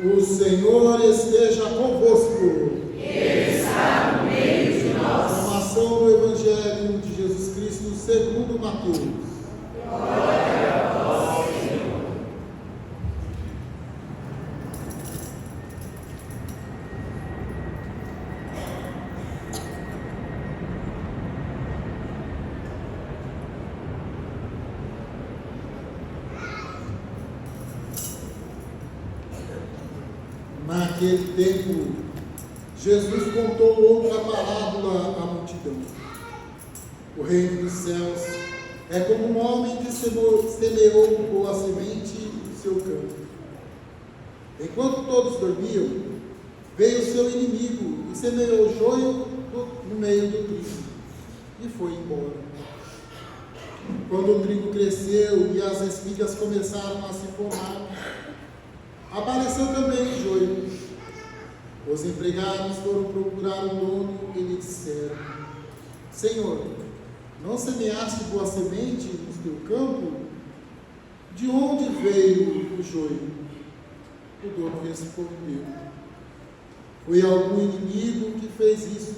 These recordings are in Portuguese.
O Senhor esteja convosco. Ele está no meio de nós. Proclamação do Evangelho de Jesus Cristo segundo Mateus. Glória a vós, Senhor. Naquele tempo, Jesus contou outra parábola à multidão. O reino dos céus é como um homem que semeou boa semente no seu campo. Enquanto todos dormiam, veio o seu inimigo e semeou joio no meio do trigo e foi embora. Quando o trigo cresceu e as espigas começaram a se formar, apareceu também o joio. Os empregados foram procurar o dono e lhe disseram: Senhor, não semeaste boa semente no teu campo? De onde veio o joio? O dono respondeu: Foi algum inimigo que fez isso.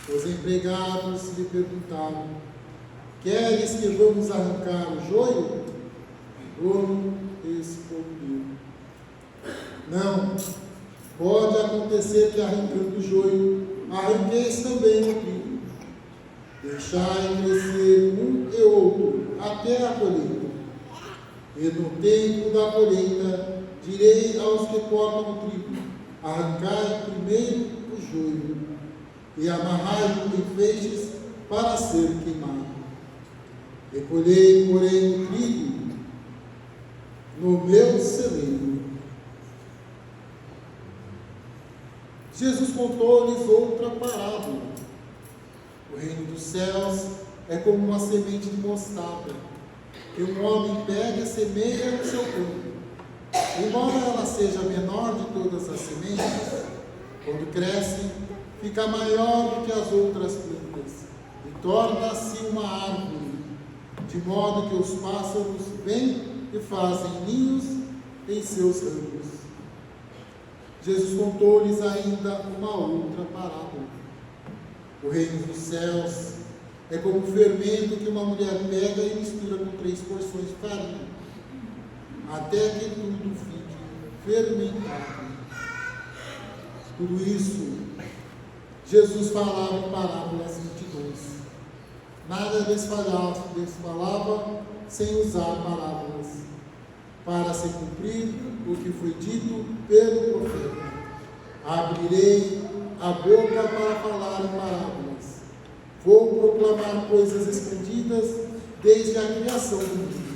Os empregados lhe perguntaram: Queres que vamos arrancar o joio? O dono respondeu: Não, pode acontecer que arrancando o joio, arranqueis também o trigo. Deixai crescer um e outro até a colheita. E no tempo da colheita, direi aos que cortam o trigo: arrancai primeiro o joio, e amarrai-o em feixes para ser queimado. Recolhei, porém, o trigo no meu celeiro. Jesus contou-lhes outra parábola. O reino dos céus é como uma semente de mostarda, que um homem pega e semeia no seu campo. Embora ela seja a menor de todas as sementes, quando cresce, fica maior do que as outras plantas e torna-se uma árvore, de modo que os pássaros vêm e fazem ninhos em seus ramos. Jesus contou-lhes ainda uma outra parábola. O reino dos céus é como o fermento que uma mulher pega e mistura com 3 porções de farinha, até que tudo fique fermentado. Tudo isso, Jesus falava em parábolas às multidões. Nada lhes falava sem usar parábolas, para se cumprir o que foi dito pelo profeta: abrirei a boca para falar em parábolas, vou proclamar coisas escondidas desde a criação do mundo.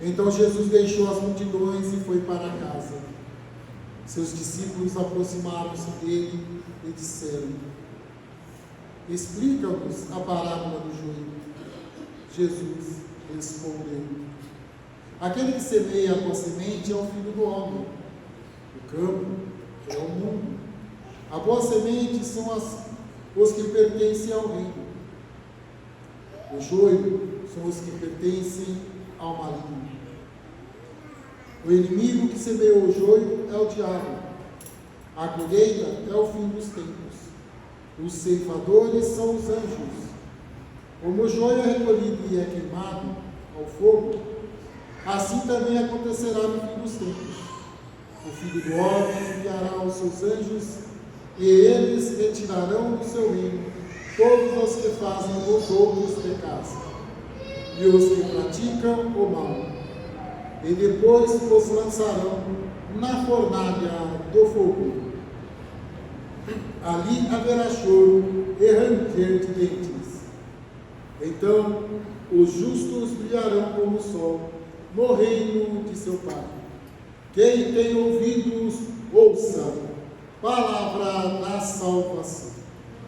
Então Jesus deixou as multidões e foi para casa. Seus discípulos aproximaram-se dele e disseram: Explica-nos a parábola do joio. Jesus respondeu: Aquele que semeia a boa semente é o Filho do Homem. O campo é o mundo. A boa semente são os que pertencem ao reino. O joio são os que pertencem ao maligno. O inimigo que semeou o joio é o diabo. A colheita é o fim dos tempos. Os ceifadores são os anjos. Como o joio é recolhido e é queimado ao fogo, assim também acontecerá no fim dos tempos. O Filho do Homem enviará os seus anjos, e eles retirarão do seu reino todos os que fazem os outros pecados, e os que praticam o mal. E depois os lançarão na fornalha do fogo. Ali haverá choro e ranger de dentes. Então os justos brilharão como o sol no reino de seu Pai. Quem tem ouvidos, ouça. Palavra da salvação.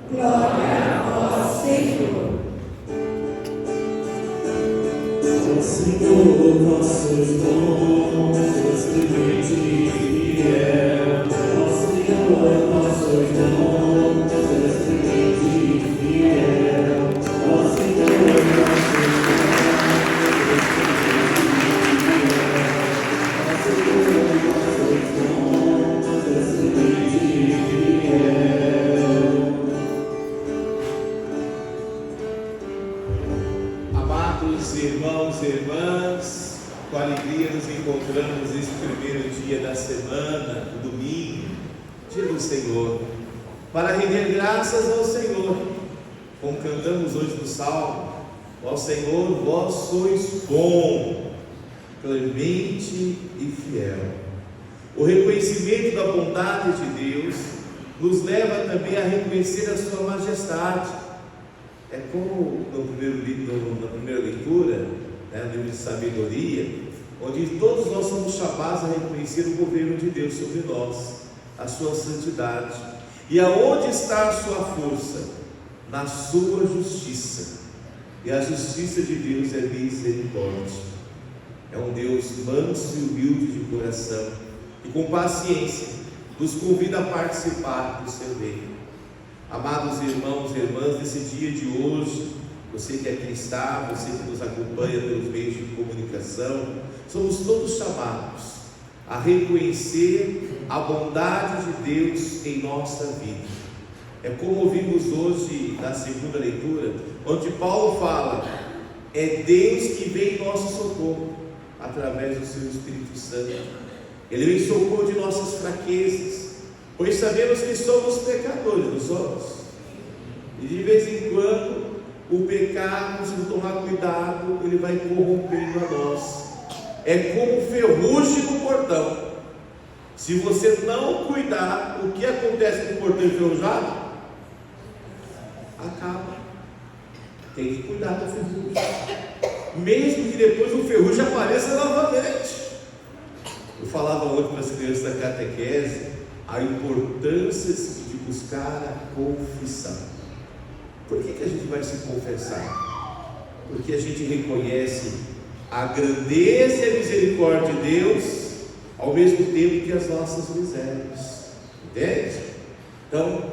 Glória a vós, Senhor. Ó Senhor, nossos dons, clemente e fiel. Ó Senhor, nossos dons, clemente e fiel. Ó Senhor, nossos dons, clemente e fiel. Ó Senhor, nossos com alegria nos encontramos nesse primeiro dia da semana, o domingo, dia do Senhor, para render graças ao Senhor, como cantamos hoje no Salmo: ó Senhor, vós sois bom, clemente e fiel. O reconhecimento da bondade de Deus nos leva também a reconhecer a sua majestade. É como na primeira leitura, no livro de sabedoria, onde todos nós somos chamados a reconhecer o governo de Deus sobre nós, a sua santidade. E aonde está a sua força? Na sua justiça. E a justiça de Deus é misericórdia. É um Deus manso e humilde de coração, e com paciência nos convida a participar do seu reino. Amados irmãos e irmãs, nesse dia de hoje, você que aqui está, você que nos acompanha pelos meios de comunicação, somos todos chamados a reconhecer a bondade de Deus em nossa vida. É como ouvimos hoje na segunda leitura, onde Paulo fala: é Deus que vem em nosso socorro através do seu Espírito Santo. Ele vem em socorro de nossas fraquezas, pois sabemos que somos pecadores, não somos? E de vez em quando o pecado, se não tomar cuidado, ele vai corrompendo a nós. É como ferrugem no portão. Se você não cuidar, o que acontece com o portão enferrujado? Acaba. Tem que cuidar da ferrugem, mesmo que depois o ferrugem apareça novamente. Eu falava hoje para as crianças da catequese a importância de buscar a confissão. Por que a gente vai se confessar? Porque a gente reconhece a grandeza e a misericórdia de Deus, ao mesmo tempo que as nossas misérias. Entende? Então,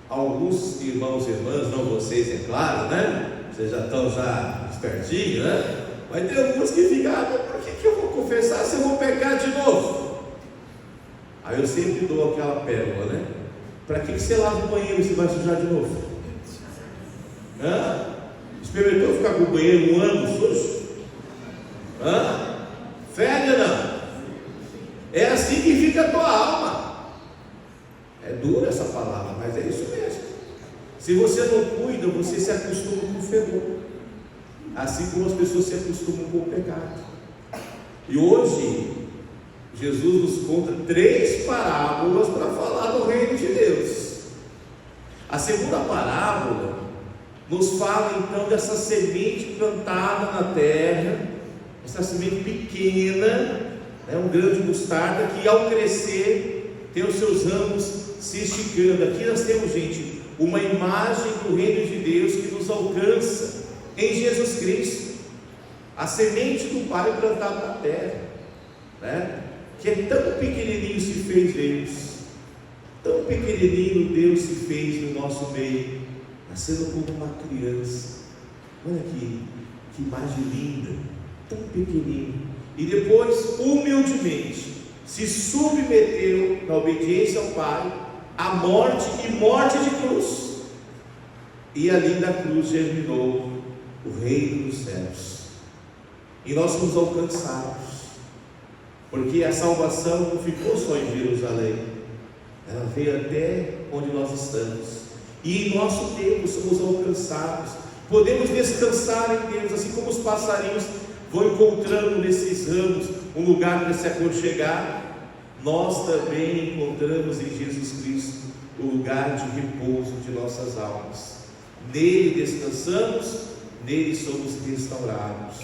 alguns irmãos e irmãs, não vocês, é claro, né? Vocês já estão espertinhos, né? Mas tem alguns que ficam: por que eu vou confessar se eu vou pecar de novo? Aí eu sempre dou aquela pérola, né? Para que você lava o banheiro se vai sujar de novo? Experimentou ficar com o banheiro um ano sujo? Fede ou não? É assim que fica a tua alma. É dura essa palavra, mas é isso mesmo. Se você não cuida, você se acostuma com o fedor, assim como as pessoas se acostumam com o pecado. E hoje Jesus nos conta 3 parábolas para falar do reino de Deus. A segunda parábola nos fala então dessa semente plantada na terra, essa semente pequena, um grão de mostarda que ao crescer tem os seus ramos se esticando. Aqui nós temos, gente, uma imagem do reino de Deus que nos alcança em Jesus Cristo, a semente do Pai plantada na terra, que é tão pequenininho se fez Deus, tão pequenininho Deus se fez no nosso meio, nascendo como uma criança. Olha que imagem linda, tão pequenininho, e depois humildemente se submeteu na obediência ao Pai, à morte e morte de cruz, e ali na cruz germinou o reino dos céus, e nós fomos alcançados, porque a salvação não ficou só em Jerusalém, ela veio até onde nós estamos, e em nosso tempo somos alcançados, podemos descansar em Deus, assim como os passarinhos vão encontrando nesses ramos um lugar para se aconchegar. Nós também encontramos em Jesus Cristo o lugar de repouso de nossas almas. Nele descansamos, nele somos restaurados.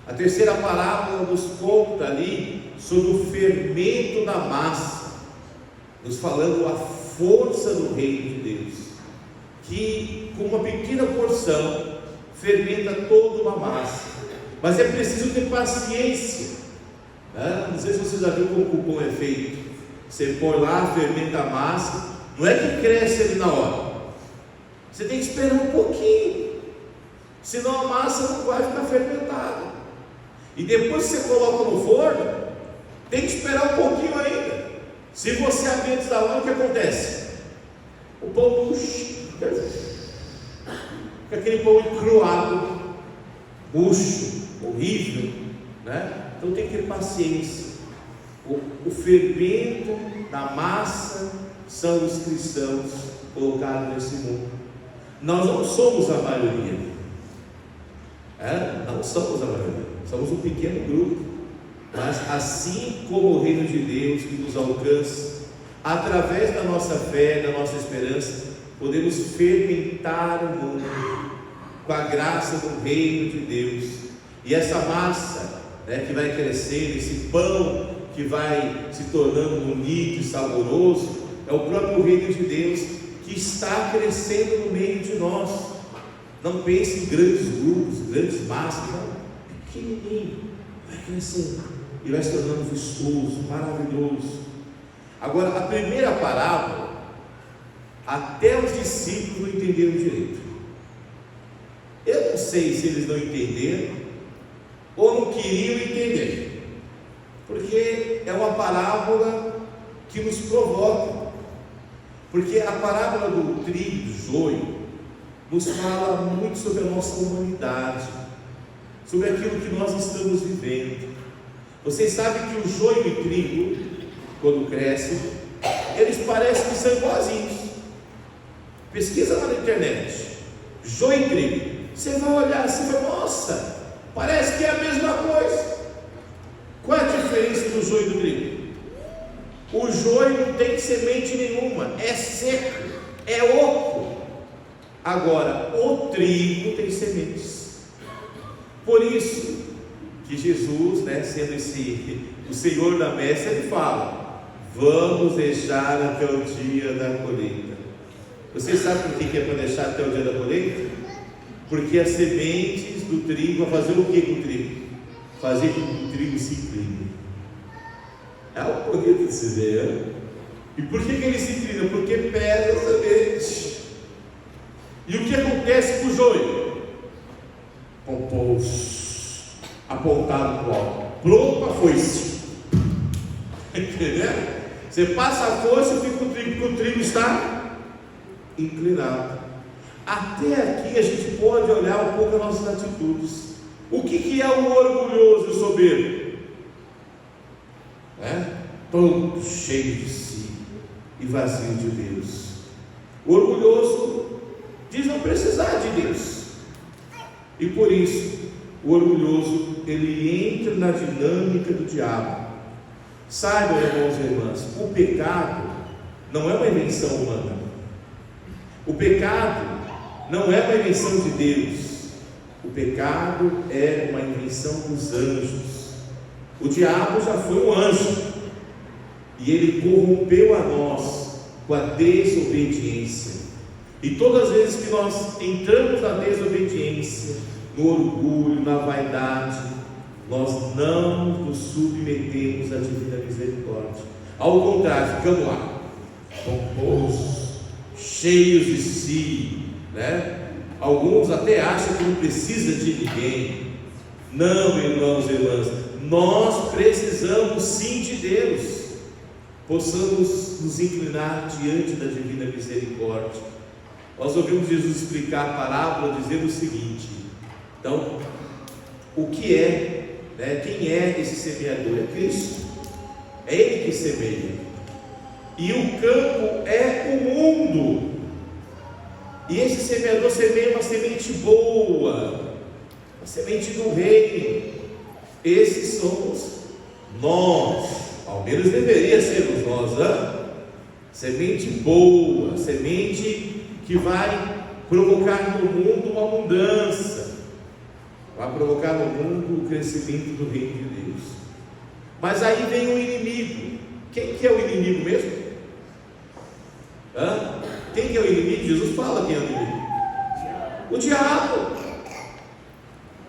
A terceira parábola nos conta ali sobre o fermento da massa, nos falando a força do reino de Deus, que com uma pequena porção fermenta toda uma massa. Mas é preciso ter paciência. Não sei se você já viu como o pão é feito. Você põe lá, fermenta a massa, não é que cresce ali na hora. Você tem que esperar um pouquinho, senão a massa não vai ficar fermentada. E depois que você coloca no forno, tem que esperar um pouquinho ainda. Se você abrir antes da hora, o que acontece? O pão murcha, fica aquele pão encruado, murcho, horrível. né? Então tem que ter paciência. O fermento da massa são os cristãos colocados nesse mundo. Nós não somos a maioria, não somos a maioria, somos um pequeno grupo, mas assim como o reino de Deus que nos alcança, através da nossa fé, da nossa esperança, podemos fermentar o mundo com a graça do reino de Deus. E essa massa, né, que vai crescendo, esse pão que vai se tornando bonito e saboroso, é o próprio reino de Deus que está crescendo no meio de nós. Não pense em grandes grupos, grandes massas, não, pequenininho, vai crescendo e vai se tornando vistoso, maravilhoso. Agora, a primeira parábola, até os discípulos não entenderam direito. Eu não sei se eles não entenderam ou não queriam entender, porque é uma parábola que nos provoca, porque a parábola do trigo e do joio nos fala muito sobre a nossa humanidade, sobre aquilo que nós estamos vivendo. Vocês sabem que o joio e o trigo, quando crescem, eles parecem que são igualzinhos. Pesquisa lá na internet, joio e trigo, você vai olhar assim e vai, nossa, parece que é a mesma coisa. Qual é a diferença do joio e do trigo? O joio não tem semente nenhuma, é seco, é oco. Agora, o trigo tem sementes. Por isso que Jesus, né, sendo o Senhor da messe, ele fala: vamos deixar até o dia da colheita. Vocês sabem por que é para deixar até o dia da colheita? Porque as sementes do trigo vão fazer o que com o trigo? Fazer com que o trigo se incline. É algo bonito de se ver. E por que ele se inclina? Porque pesa a semente. E o que acontece com o joio? Compôs, apontado para o alto, pronto para a foice. Entendeu? Você passa a foice e fica o trigo, porque o trigo está inclinado. Até aqui a gente pode olhar um pouco as nossas atitudes. O que é o orgulhoso e o soberbo? Todo cheio de si e vazio de Deus. O orgulhoso diz não precisar de Deus, e por isso o orgulhoso ele entra na dinâmica do diabo. Saibam, irmãos e irmãs, o pecado não é uma invenção humana. O pecado não é uma invenção de Deus. O pecado é uma invenção dos anjos. O diabo já foi um anjo e ele corrompeu a nós com a desobediência. E todas as vezes que nós entramos na desobediência, no orgulho, na vaidade, nós não nos submetemos à divina misericórdia. Ao contrário, ficamos lá, pomposos, cheios de si, né? Alguns até acham que não precisa de ninguém. Não, irmãos e irmãs, nós precisamos sim de Deus. Possamos nos inclinar diante da divina misericórdia. Nós ouvimos Jesus explicar a parábola dizendo o seguinte: então, o que é, né, quem é esse semeador? É Cristo, é Ele que semeia, e o campo é o mundo, e esse semeador semeia uma semente boa, a semente do reino. Esses somos nós, ao menos deveria sermos nós, semente boa, semente que vai provocar no mundo uma mudança, vai provocar no mundo o crescimento do reino de Deus. Mas aí vem o inimigo. Quem que é o inimigo mesmo? Quem que é o inimigo? Jesus fala quem é o inimigo. O diabo.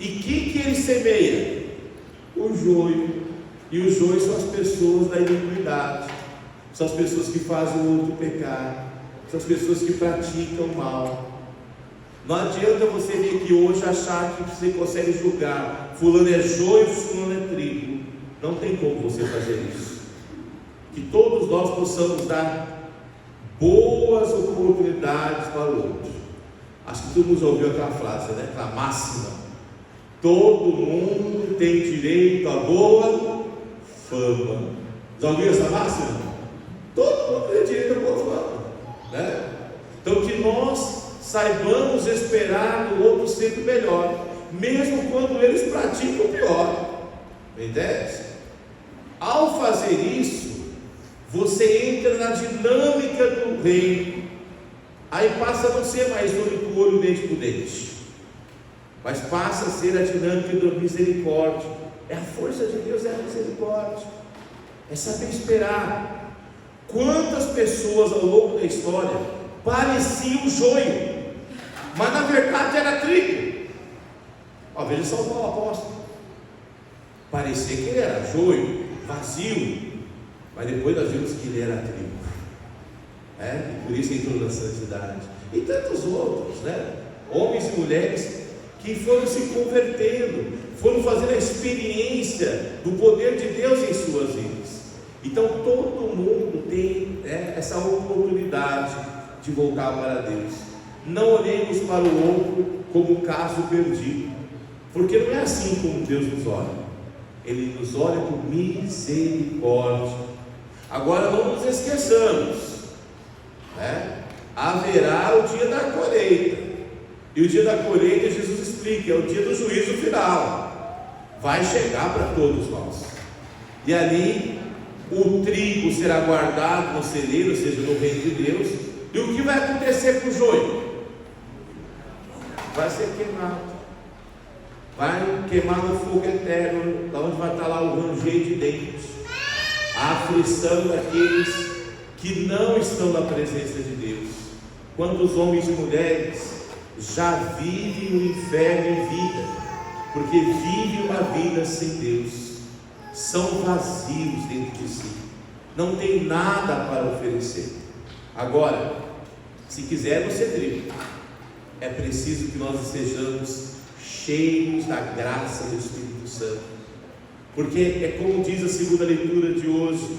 E quem que ele semeia? O joio. E o joio são as pessoas da iniquidade, são as pessoas que fazem o outro pecar, são as pessoas que praticam o mal. Não adianta você vir aqui hoje achar que você consegue julgar fulano é joio, fulano é trigo. Não tem como você fazer isso. Que todos nós possamos dar boas oportunidades para o outro. Acho que todo mundo já ouviu aquela frase, né? Aquela máxima: todo mundo mundo tem direito à boa fama. Já ouviu essa máxima? Todo mundo tem direito à boa fama, né? Então que nós saibamos esperar no outro sempre melhor, mesmo quando eles praticam o pior. Entende? Ao fazer isso, você entra na dinâmica do reino. Aí passa a não ser mais olho por olho, dente por dente, mas passa a ser a dinâmica da misericórdia. É a força de Deus, é a misericórdia, é saber esperar. Quantas pessoas ao longo da história pareciam joio, mas na verdade era trigo? Veja São Paulo apóstolo, parecia que ele era joio, vazio, mas depois nós vimos que ele era trigo, e por isso entrou na santidade. E tantos outros, homens e mulheres que foram se convertendo, foram fazendo a experiência do poder de Deus em suas vidas. Então todo mundo tem essa oportunidade de voltar para Deus. Não olhemos para o outro como um caso perdido, porque não é assim como Deus nos olha. Ele nos olha com misericórdia. Agora não nos esqueçamos, haverá o dia da colheita, e o dia da colheita Jesus explica, é o dia do juízo final, vai chegar para todos nós, e ali o trigo será guardado no celeiro, ou seja, no reino de Deus. E o que vai acontecer com o joio? Vai ser queimado, vai queimar no fogo eterno, da onde vai estar lá o ranger de dentes, a aflição daqueles que não estão na presença de Deus. Quantos homens e mulheres já vivem o inferno em vida, porque vivem uma vida sem Deus, são vazios dentro de si, não tem nada para oferecer. Agora, se quisermos ser trigo, é preciso que nós sejamos cheios da graça do Espírito Santo, porque é como diz a segunda leitura de hoje,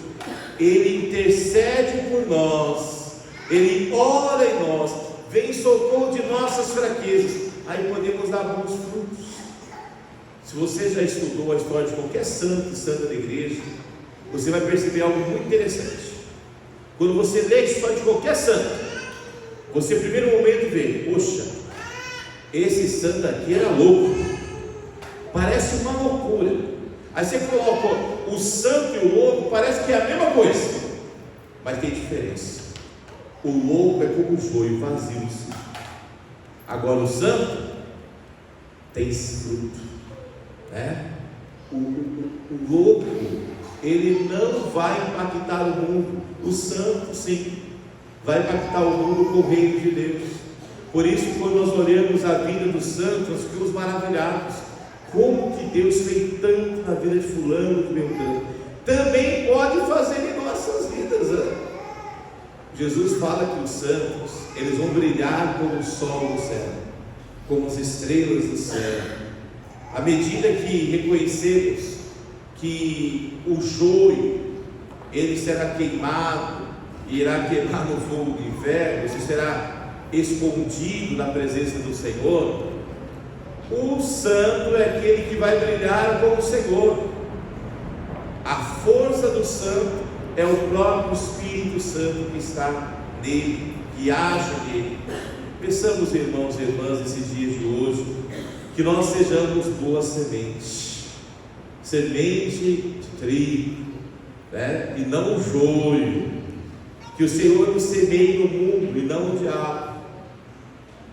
Ele intercede por nós, Ele ora em nós, vem em socorro de nossas fraquezas, aí podemos dar bons frutos. Se você já estudou a história de qualquer santo e santa da igreja, você vai perceber algo muito interessante. Quando você lê a história de qualquer santo, você no primeiro momento vê, poxa, esse santo aqui era louco, parece uma loucura. Aí você coloca o santo e o louco, parece que é a mesma coisa, mas tem diferença. O louco é como o joio vazio em si. Agora o santo tem fruto, o louco, ele não vai impactar o mundo. O santo sim, vai impactar o mundo com o reino de Deus. Por isso, quando nós olhamos a vida dos santos, nós ficamos maravilhados. Como que Deus fez tanto na vida de fulano, de Beltrano, também pode fazer em nossas vidas. Jesus fala que os santos, eles vão brilhar como o sol no céu, como as estrelas do céu. À medida que reconhecemos que o joio, ele será queimado, e irá queimar no fogo do inferno, isso será escondido na presença do Senhor, o santo é aquele que vai brilhar com o Senhor. A força do santo é o próprio Espírito Santo que está nele, que age nele. Pensamos, irmãos e irmãs, nesses dias de hoje, que nós sejamos boas sementes, semente de trigo, e não o joio, que o Senhor nos semeie no mundo e não o diabo.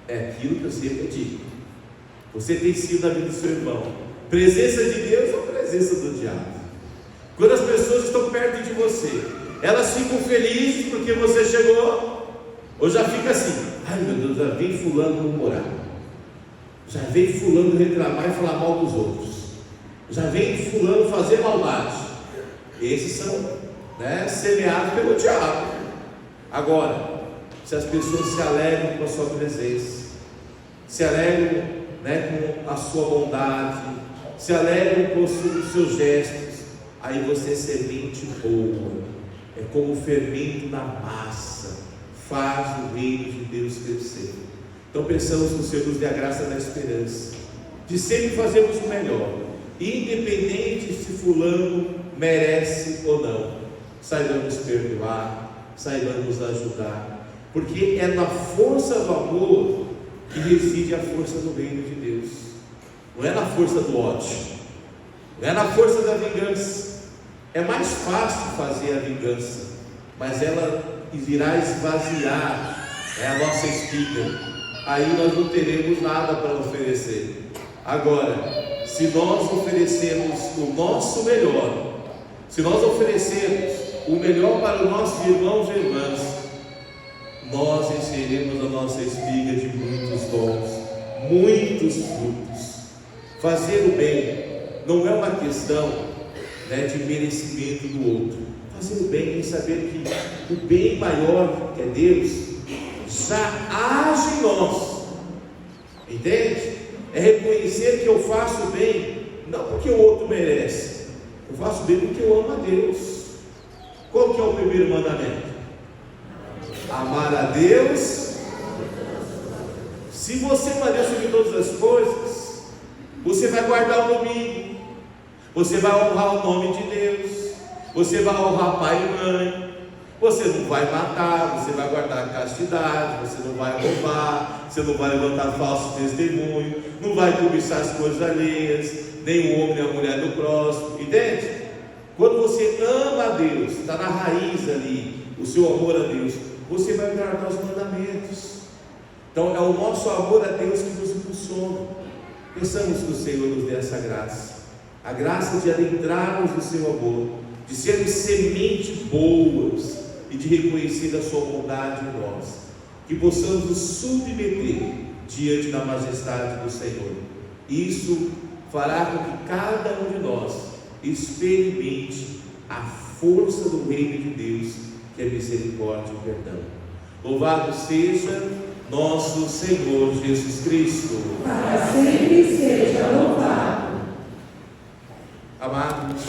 É aquilo que eu sempre digo. Você tem sido na vida do seu irmão presença de Deus ou presença do diabo? Quando as pessoas estão perto de você, elas ficam felizes porque você chegou, ou já fica assim, ai meu Deus, já vem fulano murmurar, já vem fulano reclamar e falar mal dos outros, já vem fulano fazer maldade. Esses são semeados pelo diabo. Agora, se as pessoas se alegram com a sua presença, se alegram com a sua bondade, se alegram com os seus gestos, aí você é semente boa, é como o fermento na massa, faz o reino de Deus crescer. Então pensamos que o Senhor nos dê a graça da esperança, de sempre fazermos o melhor, independente se fulano merece ou não, saibamos perdoar, saibamos ajudar, porque é na força do amor que reside a força do reino de Deus. Não é na força do ódio, não é na força da vingança. É mais fácil fazer a vingança, mas ela irá esvaziar a nossa espiga. Aí nós não teremos nada para oferecer. Agora, se nós oferecermos o nosso melhor, se nós oferecermos o melhor para os nossos irmãos e irmãs, nós encheremos a nossa espiga de muitos dons, muitos frutos. Fazer o bem não é uma questão de merecimento do outro. Fazer o bem é saber que o bem maior, que é Deus, já age em nós. Entende? É reconhecer que eu faço bem não porque o outro merece, eu faço bem porque eu amo a Deus. Qual que é o primeiro mandamento? Amar a Deus. Se você amar a Deus sobre todas as coisas, você vai guardar o domingo, você vai honrar o nome de Deus, você vai honrar pai e mãe, você não vai matar, você vai guardar a castidade, você não vai roubar, você não vai levantar falso testemunho, não vai cobiçar as coisas alheias, nem o homem nem a mulher do próximo, entende? Quando você ama a Deus, está na raiz ali, o seu amor a Deus, você vai guardar os mandamentos. Então é o nosso amor a Deus que nos impulsiona. Pensamos que o Senhor nos dê essa graça, a graça de adentrarmos no seu amor, de sermos sementes boas e de reconhecer a sua bondade em nós, que possamos nos submeter diante da majestade do Senhor. Isso fará com que cada um de nós experimente a força do reino de Deus, que é misericórdia e perdão. Louvado seja nosso Senhor Jesus Cristo. Para sempre seja louvado. Amados,